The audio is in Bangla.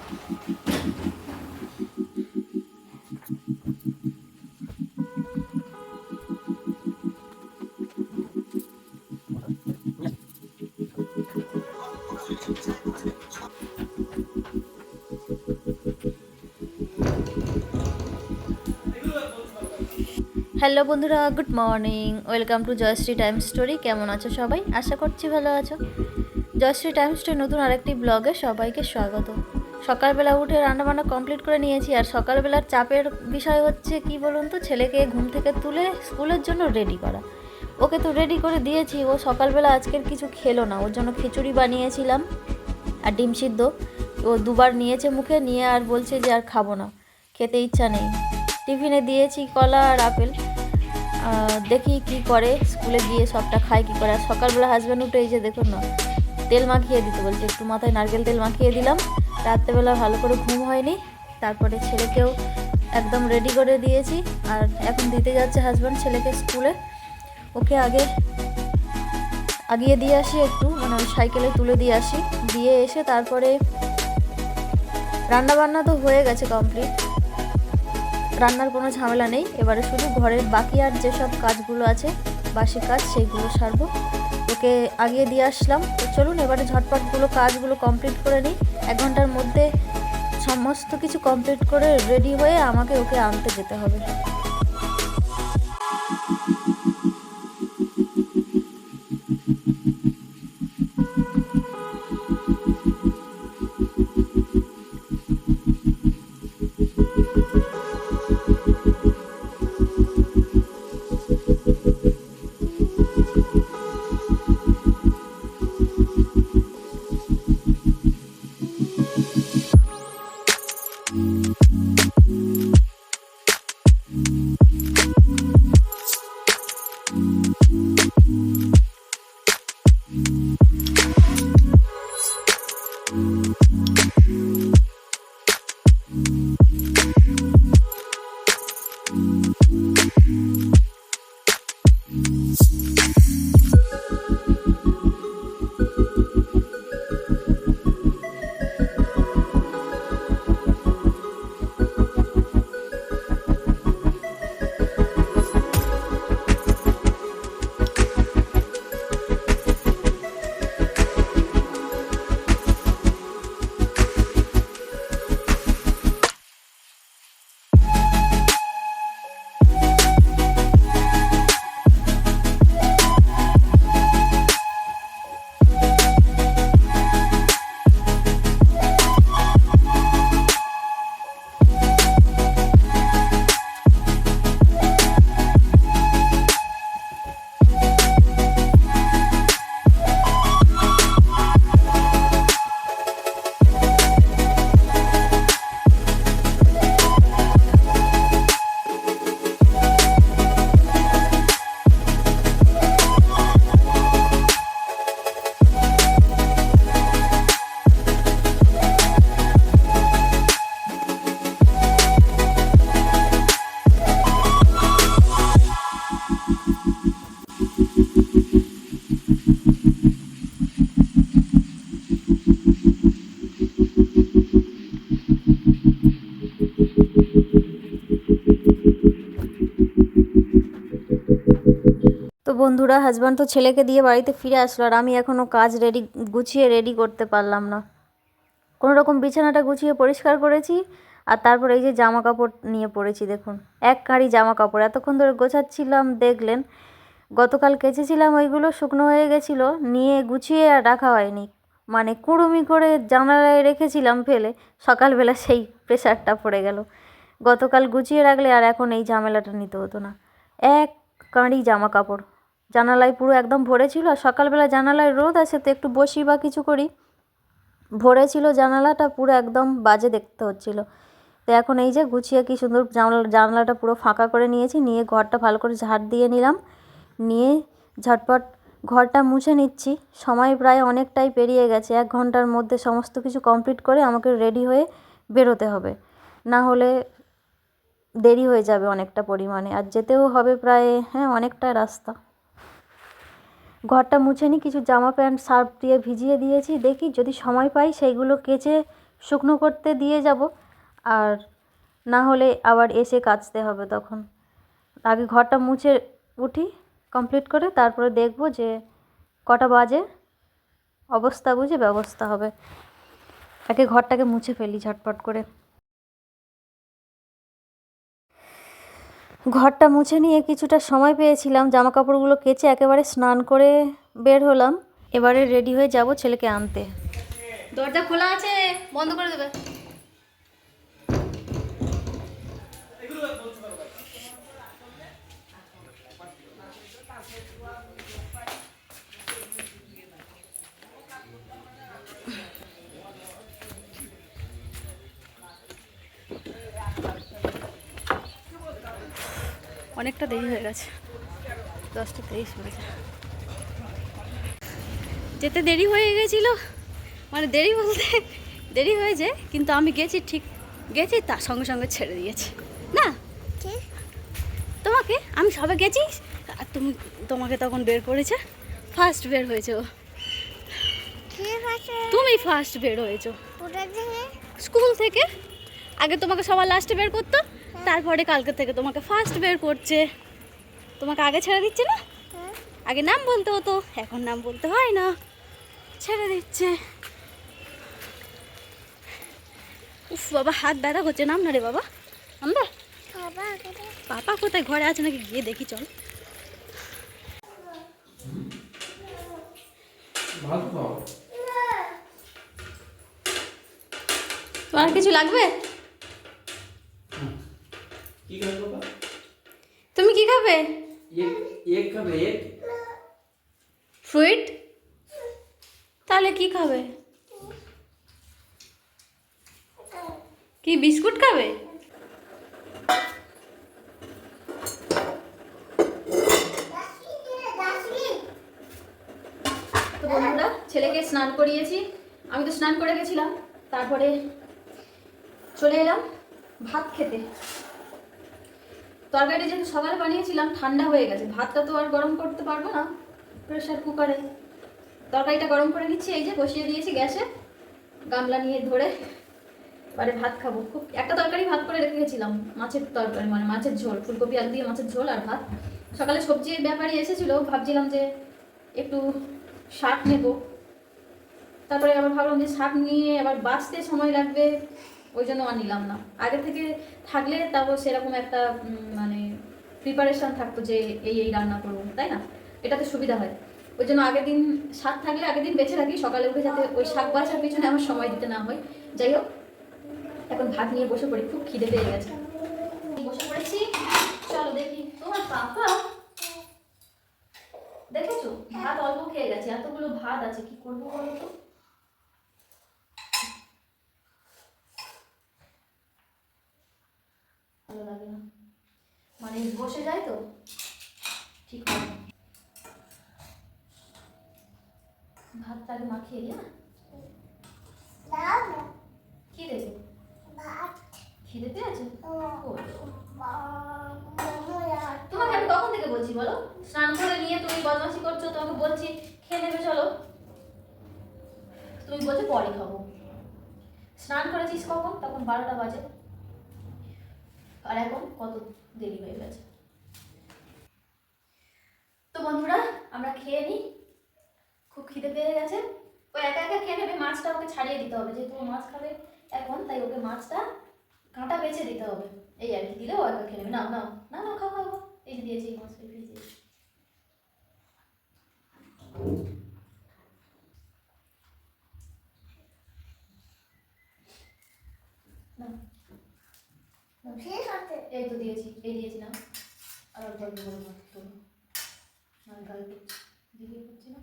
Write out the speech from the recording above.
হ্যালো বন্ধুরা, good morning. Welcome to Jayashree time story. কেমন আছো সবাই? আশা করছি ভালো আছো। জয়শ্রী টাইম স্টোরি নতুন আরেকটি ব্লগে সবাইকে স্বাগত। সকালবেলা উঠে রান্নাবান্না কমপ্লিট করে নিয়েছি। আর সকালবেলার চাপের বিষয় হচ্ছে কি বলুন তো, ছেলেকে ঘুম থেকে তুলে স্কুলের জন্য রেডি করা। ওকে তো রেডি করে দিয়েছি, ও সকালবেলা আজকের কিছু খেলো না। ওর জন্য খিচুড়ি বানিয়েছিলাম আর ডিম সিদ্ধ। ও দুবার নিয়েছে মুখে, নিয়ে আর বলছে যে আর খাবো না, খেতে ইচ্ছা নেই। টিফিনে দিয়েছি কলা আর আপেল। দেখি কি করে, স্কুলে গিয়ে সবটা খায় কি করে। আর সকালবেলা হাজব্যান্ড উঠে এই যে দেখুন না, তেল মাখিয়ে দিতে বলছে, একটু মাথায় নারকেল তেল মাখিয়ে দিলাম। রাত্রেবেলা ভালো করে ঘুম হয়নি। তারপরে ছেলেকেও একদম রেডি করে দিয়েছি। আর এখন দিতে যাচ্ছে হাজব্যান্ড ছেলেকে স্কুলে। ওকে আগিয়ে দিয়ে আসি একটু, মানে ওই সাইকেলে তুলে দিয়ে আসি। দিয়ে এসে তারপরে রান্নাবান্না তো হয়ে গেছে কমপ্লিট, রান্নার কোনো ঝামেলা নেই। এবারে শুধু ঘরের বাকি আর যেসব কাজগুলো আছে, বাসি কাজ, সেইগুলো সারবো। ওকে আগিয়ে দিয়ে আসলাম। তো চলুন এবারে ঝটপটগুলো কাজগুলো কমপ্লিট করে নিই। 1 ঘন্টার মধ্যে সমস্ত কিছু কমপ্লিট করে রেডি হয়ে আমাকে ওকে আনতে যেতে হবে। তো বন্ধুরা, হাজব্যান্ড তো ছেলেকে দিয়ে বাড়িতে ফিরে আসলো, আর আমি এখনও কাজ গুছিয়ে রেডি করতে পারলাম না। কোনো রকম বিছানাটা গুছিয়ে পরিষ্কার করেছি। আর তারপর এই যে জামা কাপড় নিয়ে পড়েছি, দেখুন এক কাঁড়ি জামা কাপড় এতক্ষণ ধরে গোছাচ্ছিলাম, দেখলেন। গতকাল কেচেছিলাম, ওইগুলো শুকনো হয়ে গেছিলো, নিয়ে গুছিয়ে আর রাখা হয়নি। মানে কুড়ুমি করে জানালায় রেখেছিলাম ফেলে, সকালবেলা সেই প্রেশারটা পড়ে গেল। গতকাল গুছিয়ে রাখলে আর এখন এই ঝামেলাটা নিতে হতো না। এক কাঁড়ি জামা কাপড় জানালায় পুরো একদম ভরে ছিল। আর সকালবেলা জানালায় রোদ আছে তো একটু বসি বা কিছু করি, ভরে ছিল জানালাটা, পুরো একদম বাজে দেখতে হচ্ছিল। তো এখন এই যে গুছিয়ে কি সুন্দর জানলাটা পুরো ফাঁকা করে নিয়েছি, নিয়ে ঘরটা ভালো করে ঝাড় দিয়ে নিলাম। নিয়ে ঝটপট ঘরটা মুছে নিচ্ছি। সময় প্রায় অনেকটাই পেরিয়ে গেছে। 1 ঘন্টার মধ্যে সমস্ত কিছু কমপ্লিট করে আমাকে রেডি হয়ে বেরোতে হবে, না হলে দেরি হয়ে যাবে অনেকটা পরিমাণে। আর যেতেও হবে প্রায় অনেকটা রাস্তা। ঘরটা মুছে নিই, কিছু জামা প্যান্ট সার্ফ দিয়ে ভিজিয়ে দিয়েছি, দেখি যদি সময় পাই সেইগুলো কেচে শুকনো করতে দিয়ে যাব, আর না হলে আবার এসে কাচতে হবে তখন। আগে ঘরটা মুছে উঠি কমপ্লিট করে, তারপরে দেখব যে কটা বাজে, অবস্থা বুঝে ব্যবস্থা হবে। আগে ঘরটাকে মুছে ফেলি ঝটপট করে। ঘরটা মুছে নিয়ে কিছুটা সময় পেয়েছিলাম, জামা কাপড়গুলো কেচে একেবারে স্নান করে বের হলাম। এবারে রেডি হয়ে যাব ছেলেকে আনতে। দরজা খোলা আছে, বন্ধ করে দেবে। অনেকটা দেরি হয়ে গেছে, 10:23 বেজে। যেতে দেরি হয়ে গেছিলো, মানে দেরি বলতে দেরি হয়েছে, কিন্তু আমি গেছি, ঠিক গেছি, তার সঙ্গে সঙ্গে ছেড়ে দিয়েছে। না তোমাকে আমি সবে গেছি, আর তোমাকে তখন বের করেছে, ফার্স্ট বের হয়েছে ও। তুমি ফার্স্ট বের হয়েছো স্কুল থেকে। আগে তোমাকে সবার লাস্টে বের করতো, তারপরে কালকে থেকে তোমাকে ফার্স্ট বের করছে। তোমাকে আগে ছেড়ে দিচ্ছে না? আগে নাম বলতে হতো, এখন নাম বলতে হয় না, ছেড়ে দিচ্ছে। উফ বাবা, হাত ব্যথা করছে, নাম না রে বাবা। আমরা পাপা কোথায়, ঘরে আছে নাকি? গিয়ে দেখি চল। তোমার কিছু লাগবে? তুমি কি খাবে? ফ্রুইট? তাহলে কি খাবে? কি বিস্কুট খাবে? তো বন্ধুরা, ছেলেকে স্নান করিয়েছি, আমি তো স্নান করে গেছিলাম, তারপরে চলে এলাম ভাত খেতে। তরকারিটা যেহেতু সকালে বানিয়েছিলাম, ঠান্ডা হয়ে গেছে, ভাতটা তো আর গরম করতে পারবো না প্রেশার কুকারে। তরকারিটা গরম করে নিচ্ছি, এই যে বসিয়ে দিয়েছি গ্যাসে, গামলা নিয়ে ধরে। এবারে ভাত খাবো। খুব একটা তরকারি ভাত করে রেখে গেছিলাম, মাছের তরকারি, মানে মাছের ঝোল, ফুলকপি আলু দিয়ে মাছের ঝোল আর ভাত। সকালে সবজির ব্যাপারই এসেছিলো, ভাবছিলাম যে একটু শাক নেব, তারপরে আবার ভাবলাম যে শাক নিয়ে আবার বাঁচতে সময় লাগবে, ওই জন্য আর নিলাম না। আগে থেকে থাকলে তাও সেরকম একটা মানে প্রিপারেশান থাকতো যে এই রান্না করবো, তাই না? এটাতে সুবিধা হয়। ওই জন্য আগের দিন শাক থাকলে আগের দিন বেছে রাখি, সকালে উঠে যাতে ওই শাক বাছার পিছনে আমার সময় দিতে না হয়। যাই হোক, এখন ভাত নিয়ে বসে পড়ি, খুব খিদে পেয়ে গেছে, বসে পড়েছি। চলো দেখি। তোমার পাপা দেখেছো, ভাত অল্প খেয়ে গেছে, এতগুলো ভাত আছে, কি করবো বলো তো? ভালো লাগে না, মানে বসে যায় তো ঠিক হয়। ভাতটা আগে মাখিয়ে দিই। কি দেবে? খিদে পেয়েছে? তোমাকে আমি কখন থেকে বলছি বলো, স্নান করে নিয়ে তুমি বদমাশি করছো, তোমাকে বলছি খেয়ে নেবে চলো, তুমি বলছো পরে খাবো। স্নান করেছিস কখন? তখন 12টা বাজে, আর এখন কত দেরি হয়ে গেছে। তো বন্ধুরা, আমরা খেয়ে নিই, খুব খিদে পেয়ে গেছে। ও একা একা খেয়ে নেবে, মাছটা ওকে ছাড়িয়ে দিতে হবে, যেহেতু ও মাছ খাবে এখন, তাই ওকে মাছটা কাঁটা বেছে দিতে হবে, এই আর কি। দিলে ও একা খেয়ে নেবে। না না না না, খাও খাও খাও, এই যে দিয়েছি মাছ ফ্রিজে। এই তো দিয়েছি, এই দিয়েছি না, আর অল্প অল্প করে ভাত তোলো, মানে গাল দিকে করছি না।